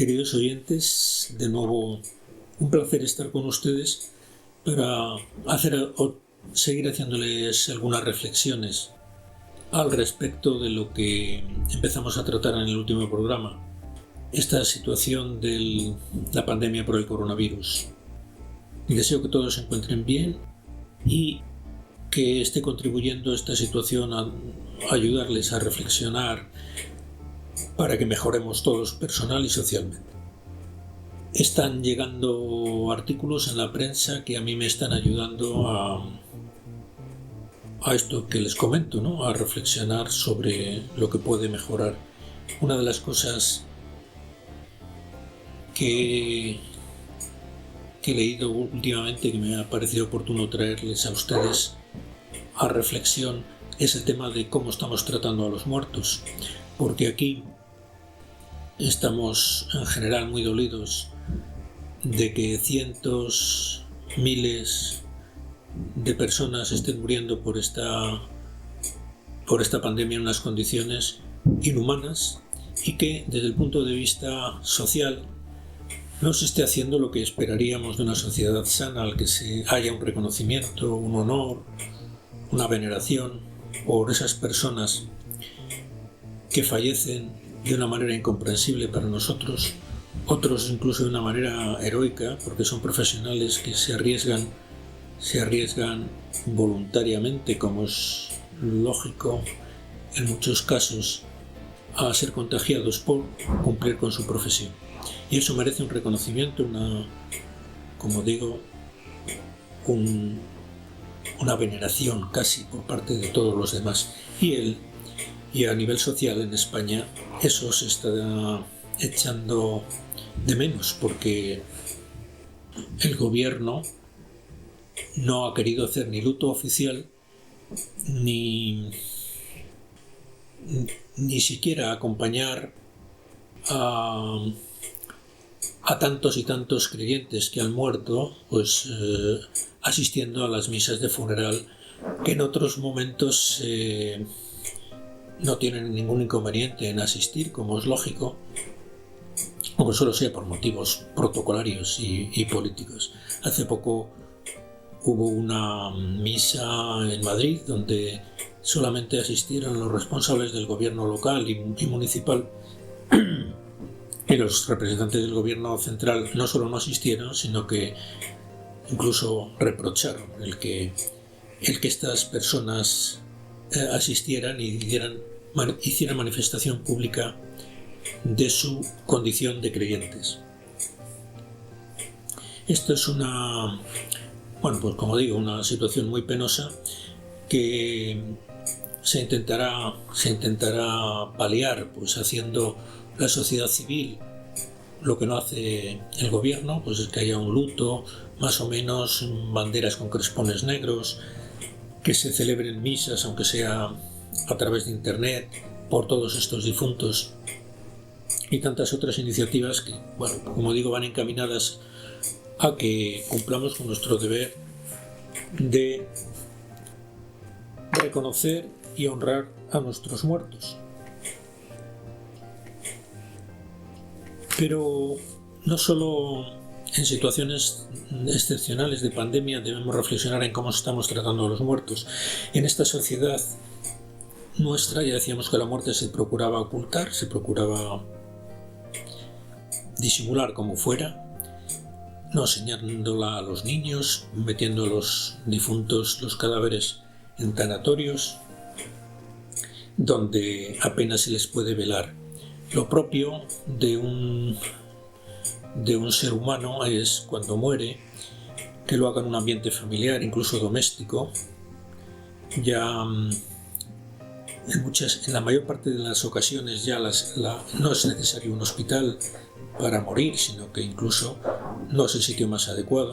Queridos oyentes, de nuevo un placer estar con ustedes para seguir haciéndoles algunas reflexiones al respecto de lo que empezamos a tratar en el último programa, esta situación de la pandemia por el coronavirus. Deseo que todos se encuentren bien y que esté contribuyendo esta situación a ayudarles a reflexionar para que mejoremos todos personal y socialmente. Están llegando artículos en la prensa que a mí me están ayudando a esto que les comento, ¿no? A reflexionar sobre lo que puede mejorar. Una de las cosas que he leído últimamente que me ha parecido oportuno traerles a ustedes a reflexión es el tema de cómo estamos tratando a los muertos, porque aquí estamos en general muy dolidos de que cientos, miles de personas estén muriendo por esta pandemia en unas condiciones inhumanas y que desde el punto de vista social no se esté haciendo lo que esperaríamos de una sociedad sana, al que haya un reconocimiento, un honor, una veneración por esas personas que fallecen de una manera incomprensible para nosotros, otros incluso de una manera heroica, porque son profesionales que se arriesgan voluntariamente, como es lógico en muchos casos, a ser contagiados por cumplir con su profesión. Y eso merece un reconocimiento, una veneración casi por parte de todos los demás. Y a nivel social en España eso se está echando de menos, porque el gobierno no ha querido hacer ni luto oficial ni siquiera acompañar a tantos y tantos creyentes que han muerto, asistiendo a las misas de funeral, que en otros momentos no tienen ningún inconveniente en asistir, como es lógico, aunque solo sea por motivos protocolarios y políticos. Hace poco hubo una misa en Madrid donde solamente asistieron los responsables del gobierno local y municipal, y los representantes del gobierno central no solo no asistieron, sino que incluso reprocharon el que estas personas asistieran y hicieran manifestación pública de su condición de creyentes. Esto es una situación muy penosa que se intentará paliar, haciendo la sociedad civil lo que no hace el gobierno, es que haya un luto, más o menos, banderas con crespones negros, que se celebren misas, aunque sea a través de internet, por todos estos difuntos, y tantas otras iniciativas que, van encaminadas a que cumplamos con nuestro deber de reconocer y honrar a nuestros muertos. Pero no solo en situaciones excepcionales de pandemia debemos reflexionar en cómo estamos tratando a los muertos. En esta sociedad nuestra ya decíamos que la muerte se procuraba ocultar, se procuraba disimular como fuera, no enseñándola a los niños, metiendo a los difuntos, los cadáveres, en tanatorios, donde apenas se les puede velar. Lo propio de un ser humano es, cuando muere, que lo haga en un ambiente familiar, incluso doméstico. Ya en la mayor parte de las ocasiones ya no es necesario un hospital para morir, sino que incluso no es el sitio más adecuado.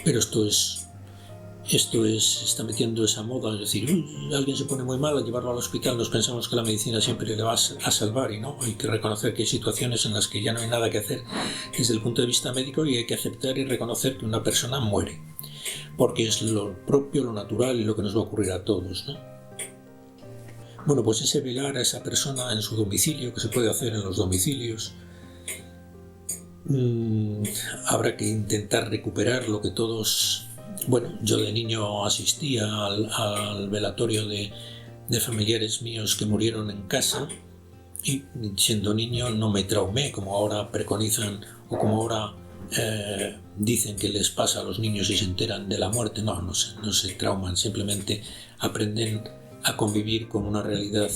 Pero se está metiendo esa moda, es decir, alguien se pone muy mal, a llevarlo al hospital, nos pensamos que la medicina siempre le va a salvar, y no, hay que reconocer que hay situaciones en las que ya no hay nada que hacer desde el punto de vista médico, y hay que aceptar y reconocer que una persona muere, porque es lo propio, lo natural y lo que nos va a ocurrir a todos, ¿no? Ese velar a esa persona en su domicilio, que se puede hacer en los domicilios, Habrá que intentar recuperar lo que todos... Bueno, yo de niño asistía al velatorio de familiares míos que murieron en casa y siendo niño no me traumé como ahora preconizan o como ahora dicen que les pasa a los niños si se enteran de la muerte. No se trauman, simplemente aprenden a convivir con una realidad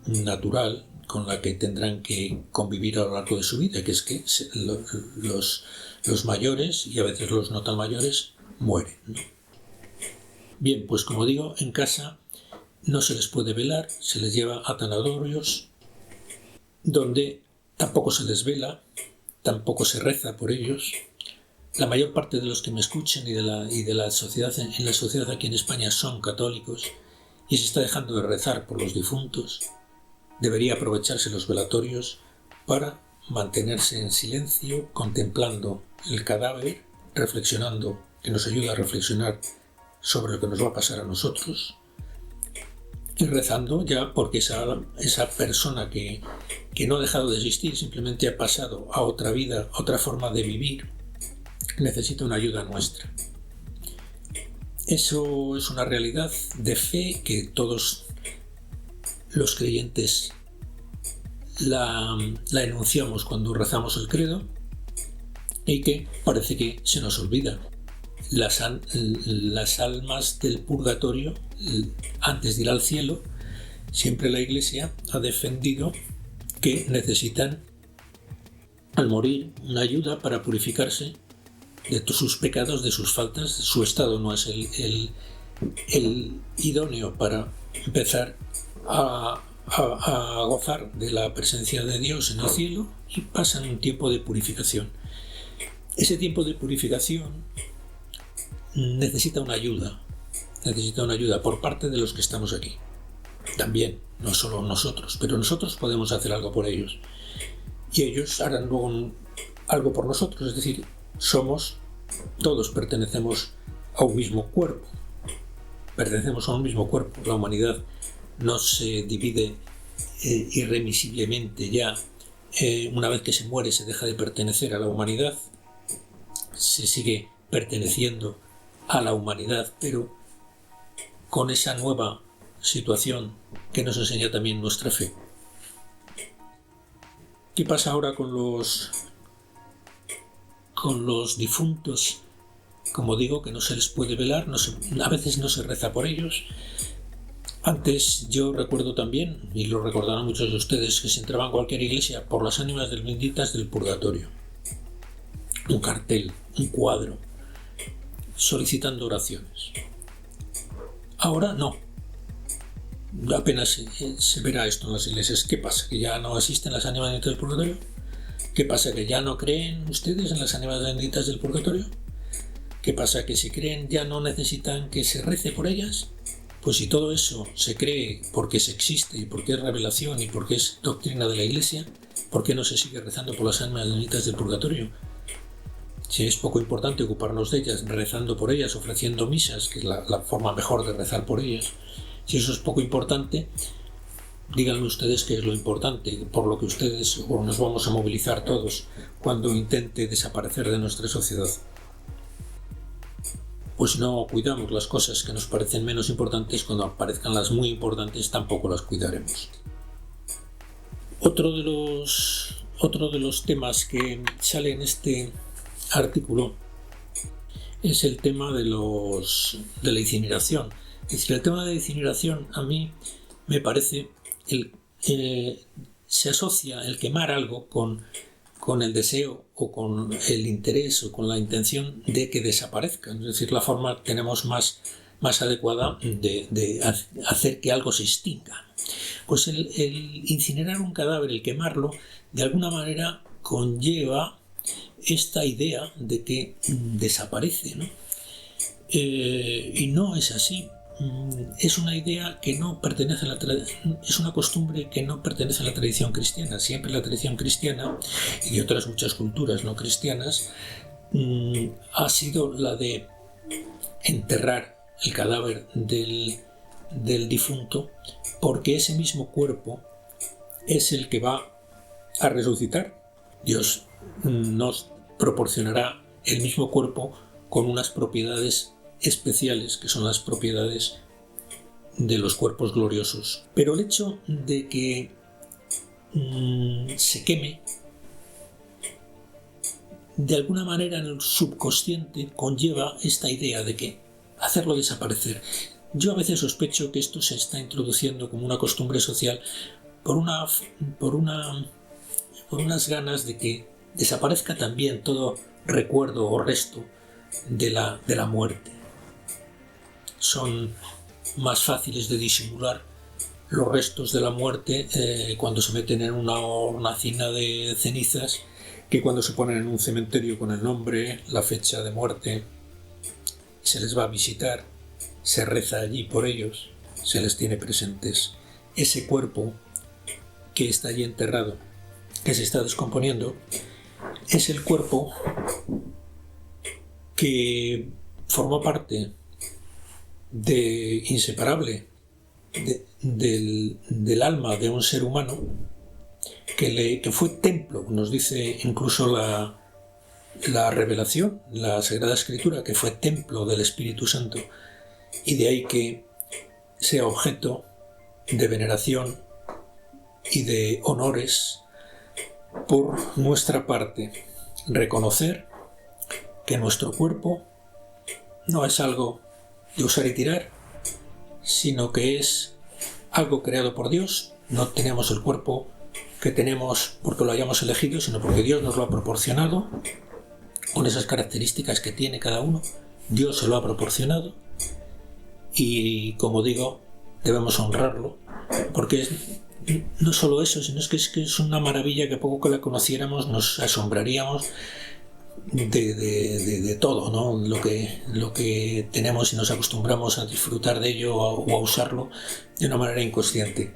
natural con la que tendrán que convivir a lo largo de su vida, que es que los mayores y a veces los no tan mayores mueren, ¿no? Bien, pues como digo, en casa no se les puede velar, se les lleva a tanatorios donde tampoco se les vela, tampoco se reza por ellos. La mayor parte de los que me escuchen y de la sociedad en la sociedad aquí en España son católicos y se está dejando de rezar por los difuntos. Debería aprovecharse los velatorios para mantenerse en silencio, contemplando el cadáver, reflexionando, que nos ayuda a reflexionar sobre lo que nos va a pasar a nosotros, y rezando ya porque esa persona que no ha dejado de existir, simplemente ha pasado a otra vida, a otra forma de vivir, necesita una ayuda nuestra. Eso es una realidad de fe que todos los creyentes la enunciamos cuando rezamos el credo y que parece que se nos olvida. Las almas del purgatorio, antes de ir al cielo, siempre la Iglesia ha defendido que necesitan, al morir, una ayuda para purificarse de sus pecados, de sus faltas. Su estado no es el idóneo para empezar a gozar de la presencia de Dios en el cielo y pasan un tiempo de purificación. Ese tiempo de purificación necesita una ayuda por parte de los que estamos aquí. También, no solo nosotros, pero nosotros podemos hacer algo por ellos y ellos harán luego algo por nosotros. Es decir, todos pertenecemos a un mismo cuerpo, la humanidad no se divide irremisiblemente ya. Una vez que se muere se deja de pertenecer a la humanidad, se sigue perteneciendo a la humanidad, pero con esa nueva situación que nos enseña también nuestra fe. ¿Qué pasa ahora con los difuntos? Como digo, que no se les puede velar, a veces no se reza por ellos. Antes yo recuerdo también, y lo recordarán muchos de ustedes, que se entraba en cualquier iglesia por las ánimas benditas del purgatorio. Un cartel, un cuadro, solicitando oraciones. Ahora no. Apenas se verá esto en las iglesias. ¿Qué pasa? ¿Que ya no asisten las ánimas benditas del purgatorio? ¿Qué pasa? ¿Que ya no creen ustedes en las ánimas benditas del purgatorio? ¿Qué pasa? ¿Que si creen ya no necesitan que se rece por ellas? Pues si todo eso se cree porque se existe y porque es revelación y porque es doctrina de la Iglesia, ¿por qué no se sigue rezando por las almas benditas del purgatorio? Si es poco importante ocuparnos de ellas, rezando por ellas, ofreciendo misas, que es la forma mejor de rezar por ellas, si eso es poco importante, díganme ustedes qué es lo importante, por lo que ustedes o nos vamos a movilizar todos cuando intente desaparecer de nuestra sociedad. Pues no cuidamos las cosas que nos parecen menos importantes, cuando aparezcan las muy importantes tampoco las cuidaremos. Otro de los temas que sale en este artículo es el tema de la incineración. Es decir, el tema de la incineración a mí me parece se asocia el quemar algo con el deseo o con el interés o con la intención de que desaparezca. Es decir, la forma tenemos más adecuada de hacer que algo se extinga. Pues el incinerar un cadáver, el quemarlo, de alguna manera conlleva esta idea de que desaparece, ¿no? Y no es así. Es una idea que no pertenece a es una costumbre que no pertenece a la tradición cristiana. Siempre la tradición cristiana y otras muchas culturas no cristianas ha sido la de enterrar el cadáver del difunto, porque ese mismo cuerpo es el que va a resucitar Dios nos proporcionará el mismo cuerpo con unas propiedades especiales, que son las propiedades de los cuerpos gloriosos. Pero el hecho de que se queme, de alguna manera en el subconsciente conlleva esta idea de que hacerlo desaparecer. Yo a veces sospecho que esto se está introduciendo como una costumbre social por unas ganas de que desaparezca también todo recuerdo o resto de la muerte. Son más fáciles de disimular los restos de la muerte cuando se meten en una hornacina de cenizas que cuando se ponen en un cementerio con el nombre, la fecha de muerte, se les va a visitar, se reza allí por ellos, se les tiene presentes. Ese cuerpo que está allí enterrado, que se está descomponiendo, es el cuerpo que formó parte inseparable del alma de un ser humano, que fue templo, nos dice incluso la revelación, la Sagrada Escritura, que fue templo del Espíritu Santo, y de ahí que sea objeto de veneración y de honores por nuestra parte. Reconocer que nuestro cuerpo no es algo de usar y tirar, sino que es algo creado por Dios. No tenemos el cuerpo que tenemos porque lo hayamos elegido, sino porque Dios nos lo ha proporcionado, con esas características que tiene cada uno. Dios se lo ha proporcionado y, como digo, debemos honrarlo, porque no solo eso, sino que es una maravilla que poco que la conociéramos nos asombraríamos de todo, ¿no? Lo que tenemos y nos acostumbramos a disfrutar de ello o a usarlo de una manera inconsciente.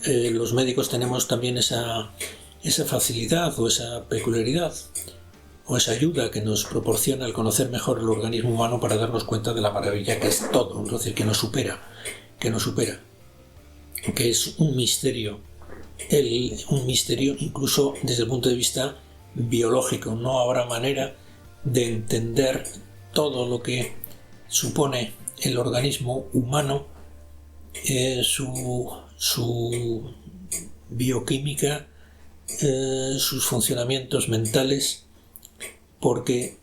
Los médicos tenemos también esa facilidad o esa peculiaridad o esa ayuda que nos proporciona el conocer mejor el organismo humano para darnos cuenta de la maravilla que es todo, es decir, que nos supera, que es un misterio, un misterio incluso desde el punto de vista biológico. No habrá manera de entender todo lo que supone el organismo humano, su bioquímica, sus funcionamientos mentales, porque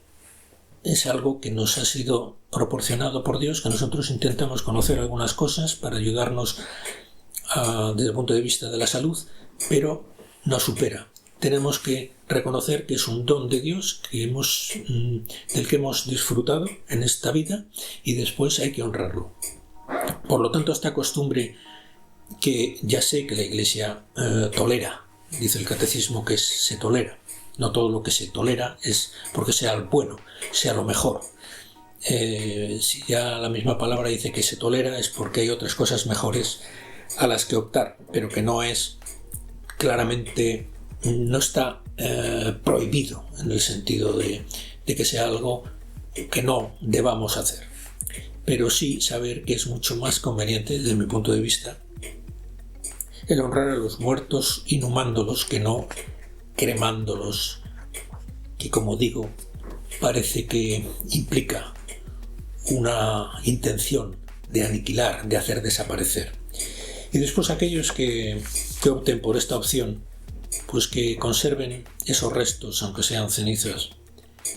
es algo que nos ha sido proporcionado por Dios, que nosotros intentamos conocer algunas cosas para ayudarnos desde el punto de vista de la salud, pero nos supera. Tenemos que reconocer que es un don de Dios del que hemos disfrutado en esta vida, y después hay que honrarlo. Por lo tanto, esta costumbre que ya sé que la Iglesia tolera, dice el Catecismo que se tolera. No todo lo que se tolera es porque sea el bueno, sea lo mejor. Si ya la misma palabra dice que se tolera, es porque hay otras cosas mejores a las que optar, pero que no es claramente, no está prohibido en el sentido de que sea algo que no debamos hacer. Pero sí saber que es mucho más conveniente, desde mi punto de vista, el honrar a los muertos inhumándolos que no cremándolos, que, como digo, parece que implica una intención de aniquilar, de hacer desaparecer. Y después aquellos que opten por esta opción, pues que conserven esos restos, aunque sean cenizas,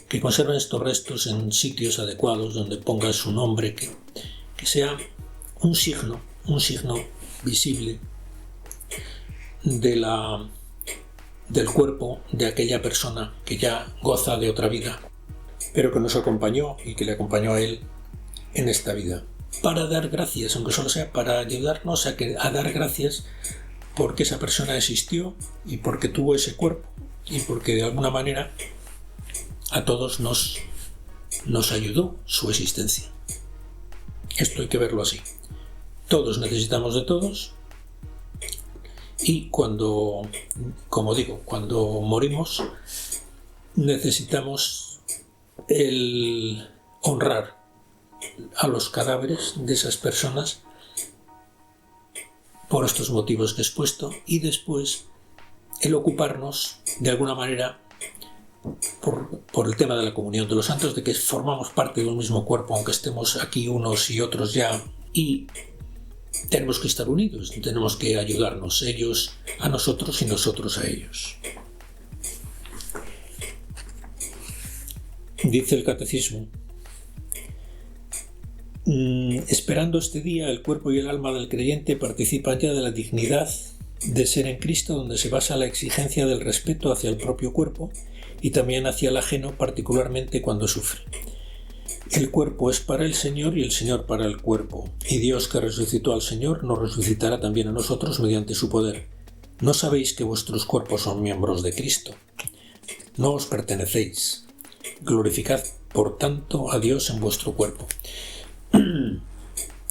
que conserven estos restos en sitios adecuados donde ponga su nombre, que sea un signo visible del cuerpo de aquella persona que ya goza de otra vida, pero que nos acompañó y que le acompañó a él en esta vida, para dar gracias, aunque solo sea para ayudarnos a dar gracias porque esa persona existió y porque tuvo ese cuerpo y porque de alguna manera a todos nos ayudó su existencia. Esto hay que verlo así. Todos necesitamos de todos, y cuando morimos, necesitamos el honrar a los cadáveres de esas personas por estos motivos que he expuesto, y después el ocuparnos de alguna manera por el tema de la comunión de los santos, de que formamos parte de un mismo cuerpo, aunque estemos aquí unos y otros ya, y tenemos que estar unidos, tenemos que ayudarnos, ellos a nosotros y nosotros a ellos. Dice el Catecismo: esperando este día, el cuerpo y el alma del creyente participan ya de la dignidad de ser en Cristo, donde se basa la exigencia del respeto hacia el propio cuerpo y también hacia el ajeno, particularmente cuando sufre. El cuerpo es para el Señor y el Señor para el cuerpo, y Dios, que resucitó al Señor, nos resucitará también a nosotros mediante su poder. ¿No sabéis que vuestros cuerpos son miembros de Cristo? No os pertenecéis. Glorificad, por tanto, a Dios en vuestro cuerpo.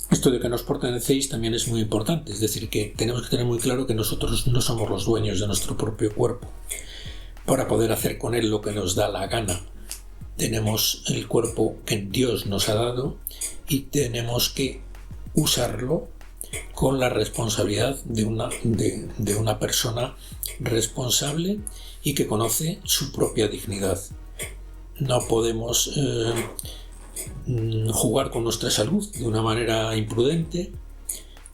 Esto de que nos pertenecéis también es muy importante, es decir, que tenemos que tener muy claro que nosotros no somos los dueños de nuestro propio cuerpo. Para poder hacer con él lo que nos da la gana, tenemos el cuerpo que Dios nos ha dado y tenemos que usarlo con la responsabilidad de una persona responsable y que conoce su propia dignidad. No podemos jugar con nuestra salud de una manera imprudente,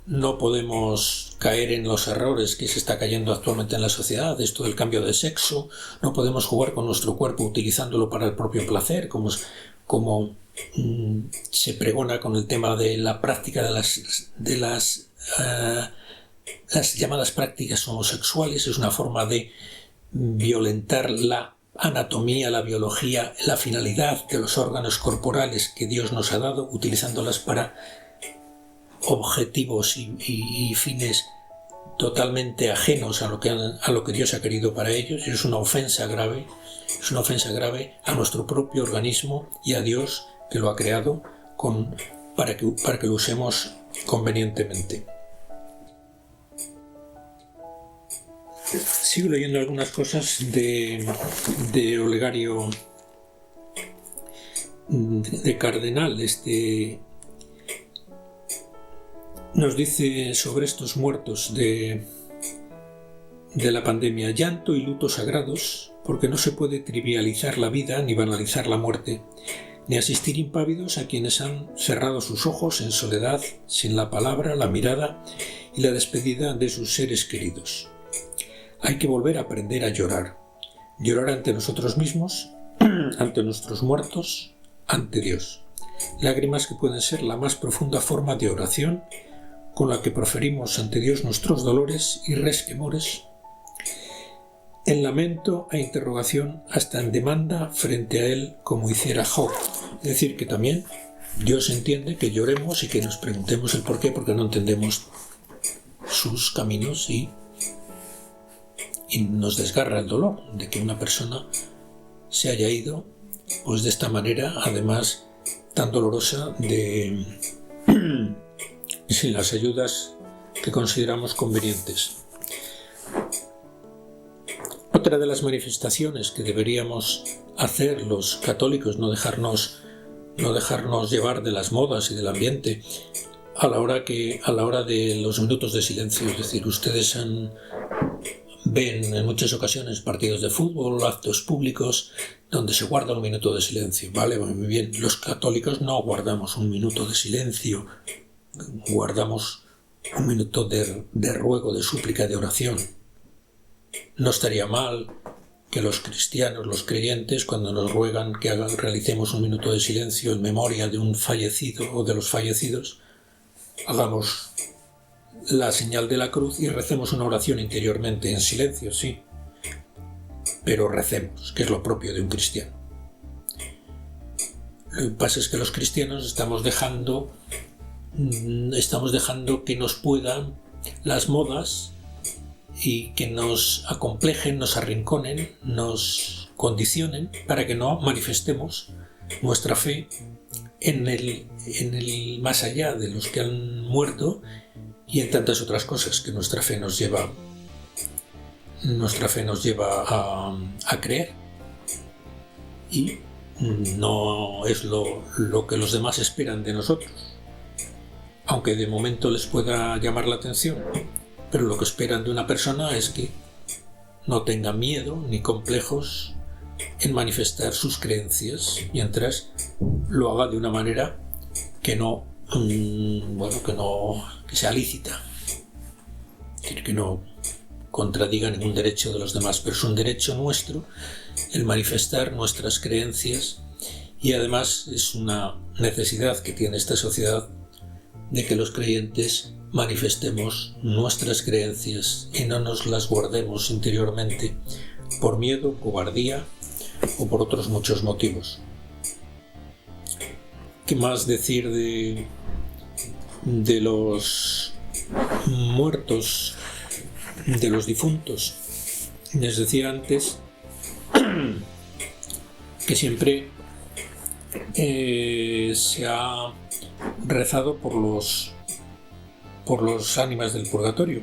no podemos caer en los errores que se está cayendo actualmente en la sociedad, esto del cambio de sexo, no podemos jugar con nuestro cuerpo utilizándolo para el propio placer, como se pregona con el tema de la práctica de las llamadas prácticas homosexuales. Es una forma de violentar la anatomía, la biología, la finalidad de los órganos corporales que Dios nos ha dado, utilizándolas para objetivos y fines totalmente ajenos a lo que Dios ha querido para ellos. Y es una ofensa grave a nuestro propio organismo y a Dios, que lo ha creado para que lo usemos convenientemente. Sigo leyendo algunas cosas de Olegario de Cardenal. Nos dice sobre estos muertos de la pandemia: llanto y luto sagrados, porque no se puede trivializar la vida ni banalizar la muerte, ni asistir impávidos a quienes han cerrado sus ojos en soledad, sin la palabra, la mirada y la despedida de sus seres queridos. Hay que volver a aprender a llorar ante nosotros mismos, ante nuestros muertos, ante Dios. Lágrimas que pueden ser la más profunda forma de oración con la que proferimos ante Dios nuestros dolores y resquemores, en lamento e interrogación, hasta en demanda frente a Él, como hiciera Job. Es decir, que también Dios entiende que lloremos y que nos preguntemos el por qué, porque no entendemos sus caminos y nos desgarra el dolor de que una persona se haya ido pues de esta manera, además tan dolorosa, sin las ayudas que consideramos convenientes. Otra de las manifestaciones que deberíamos hacer los católicos, no dejarnos llevar de las modas y del ambiente a la hora de los minutos de silencio. Es decir, ustedes ven en muchas ocasiones partidos de fútbol, actos públicos donde se guarda un minuto de silencio. Vale, muy bien. Los católicos no guardamos un minuto de silencio, guardamos un minuto de ruego, de súplica, de oración. No estaría mal que los cristianos, los creyentes, cuando nos ruegan que realicemos un minuto de silencio en memoria de un fallecido o de los fallecidos, hagamos la señal de la cruz y recemos una oración interiormente en silencio, sí, pero recemos, que es lo propio de un cristiano. Lo que pasa es que los cristianos estamos dejando que nos puedan las modas y que nos acomplejen, nos arrinconen, nos condicionen para que no manifestemos nuestra fe en el más allá de los que han muerto y en tantas otras cosas que nuestra fe nos lleva a creer, y no es lo que los demás esperan de nosotros, aunque de momento les pueda llamar la atención, pero lo que esperan de una persona es que no tenga miedo ni complejos en manifestar sus creencias, mientras lo haga de una manera que sea lícita, es decir, que no contradiga ningún derecho de los demás, pero es un derecho nuestro el manifestar nuestras creencias, y además es una necesidad que tiene esta sociedad de que los creyentes manifestemos nuestras creencias y no nos las guardemos interiormente por miedo, cobardía o por otros muchos motivos. ¿Qué más decir de los muertos, de los difuntos? Les decía antes que siempre se ha rezado por los ánimas del purgatorio.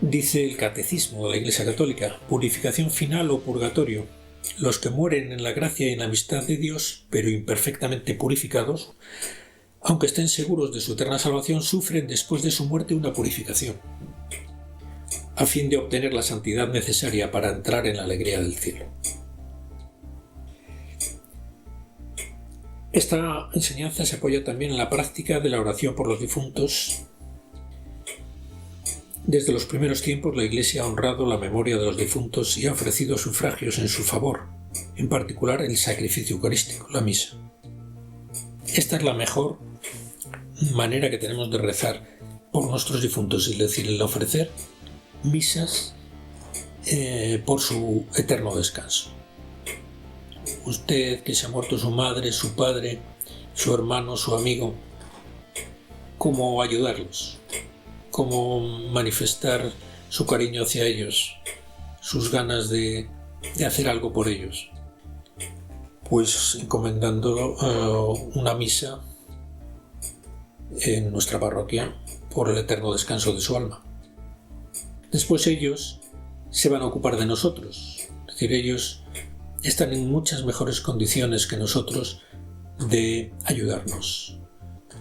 Dice el Catecismo de la Iglesia Católica: purificación final o purgatorio. Los que mueren en la gracia y en la amistad de Dios, pero imperfectamente purificados, aunque estén seguros de su eterna salvación, sufren después de su muerte una purificación, a fin de obtener la santidad necesaria para entrar en la alegría del cielo. Esta enseñanza se apoya también en la práctica de la oración por los difuntos. Desde los primeros tiempos la Iglesia ha honrado la memoria de los difuntos y ha ofrecido sufragios en su favor, en particular el sacrificio eucarístico, la misa. Esta es la mejor manera que tenemos de rezar por nuestros difuntos, es decir, el ofrecer misas por su eterno descanso. Usted, que se ha muerto su madre, su padre, su hermano, su amigo, ¿cómo ayudarlos? ¿Cómo manifestar su cariño hacia ellos, sus ganas de hacer algo por ellos? Pues encomendando una misa en nuestra parroquia por el eterno descanso de su alma. Después ellos se van a ocupar de nosotros, es decir, ellos están en muchas mejores condiciones que nosotros de ayudarnos.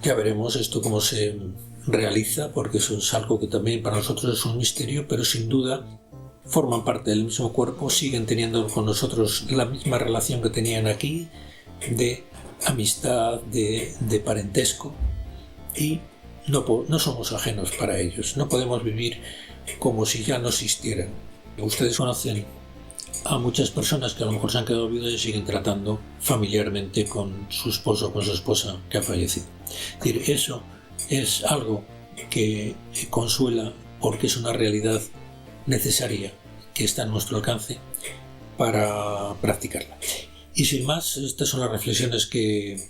Ya veremos esto cómo se realiza, porque eso es algo que también para nosotros es un misterio, pero sin duda forman parte del mismo cuerpo, siguen teniendo con nosotros la misma relación que tenían aquí, de amistad, de parentesco, y no somos ajenos para ellos, no podemos vivir como si ya no existieran. Ustedes conocen a muchas personas que a lo mejor se han quedado viudas y siguen tratando familiarmente con su esposo o con su esposa que ha fallecido. Es decir, eso es algo que consuela, porque es una realidad necesaria que está a nuestro alcance para practicarla. Y sin más, estas son las reflexiones que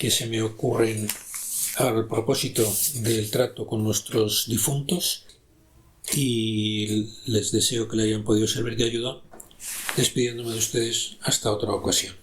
se me ocurren al propósito del trato con nuestros difuntos, y les deseo que le hayan podido servir de ayuda, despidiéndome de ustedes hasta otra ocasión.